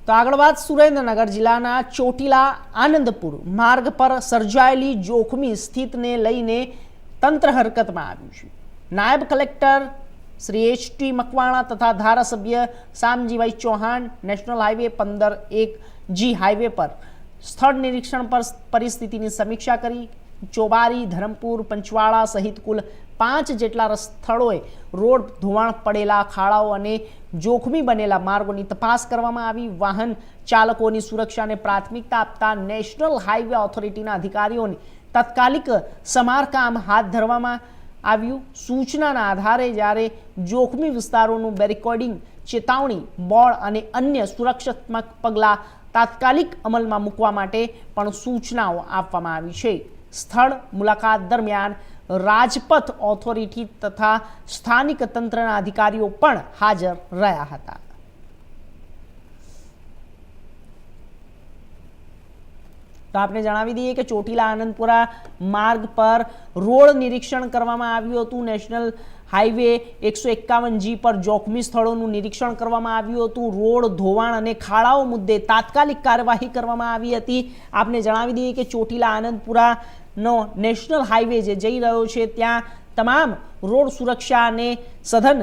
તો આગળ વાત સુરેન્દ્રનગર જિલ્લાના ચોટીલા આનંદપુર માર્ગ પર સર્જાયેલી જોખમી સ્થિતિને લઈને તંત્ર હરકતમાં આવ્યું છે। નાયબ કલેક્ટર શ્રી એચ.ટી. મકવાણા તથા ધારાસભ્ય Shamjibhai Chauhan national highway 15-1G highway પર સ્થળ નિરીક્ષણ પર પરિસ્થિતિની સમીક્ષા કરી। ચોબારી, ધરમપુર, પંચવાડા સહિત કુલ 5 જેટલા સ્થળોએ રોડ ધોવાણ પડેલા ખાડાઓ અને જોખમી બનેલા માર્ગોની તપાસ કરવામાં આવી। વાહન ચાલકોની સુરક્ષાને પ્રાથમિકતા આપતા નેશનલ હાઈવે ઓથોરિટીના અધિકારીઓને તાત્કાલિક સમારકામ હાથ ધરવામાં આવ્યું। સૂચનાના આધારે જ્યારે જોખમી વિસ્તારોનું બેરિકોડિંગ, ચેતવણી બોર્ડ અને અન્ય સુરક્ષાત્મક પગલાં તાત્કાલિક અમલમાં મૂકવા માટે પણ સૂચનાઓ આપવામાં આવી છે। સ્થળ મુલાકાત દરમિયાન રાજપથ ઓથોરિટી તથા સ્થાનિક તંત્રના અધિકારીઓ પણ હાજર રહ્યા હતા। તો આપણે જણાવી દઈએ કે ચોટીલા આનંદપુરા માર્ગ પર રોડ નિરીક્ષણ કરવામાં આવ્યું હતું। નેશનલ હાઈવે 151G પર જોખમી સ્થળોનું નિરીક્ષણ કરવામાં આવ્યું હતું। રોડ ધોવાણ અને ખાડાઓ મુદ્દે તાત્કાલિક કાર્યવાહી કરવામાં આવી હતી। આપને જણાવી દઈએ કે ચોટીલા આનંદપુરાનો નેશનલ હાઈવે જે જઈ રહ્યો છે ત્યાં તમામ રોડ સુરક્ષા અને સઘન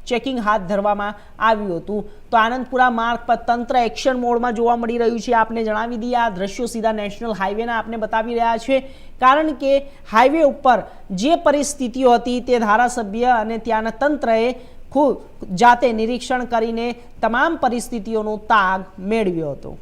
ચેકિંગ હાથ ધરવામાં આવ્યું હતું। તો આનંદપુરા માર્ગ પર તંત્ર એક્શન મોડમાં જોવા મળી રહ્યું છે। આપને જણાવી દઈએ આ દ્રશ્યો સીધા નેશનલ હાઈવેના આપને બતાવી રહ્યા છે, કારણ કે હાઈવે ઉપર જે પરિસ્થિતિઓ હતી તે ધારાસભ્ય અને ત્યાંના તંત્રએ ખૂબ જાતે નિરીક્ષણ કરીને તમામ પરિસ્થિતિઓનો તાગ મેળવ્યો હતો।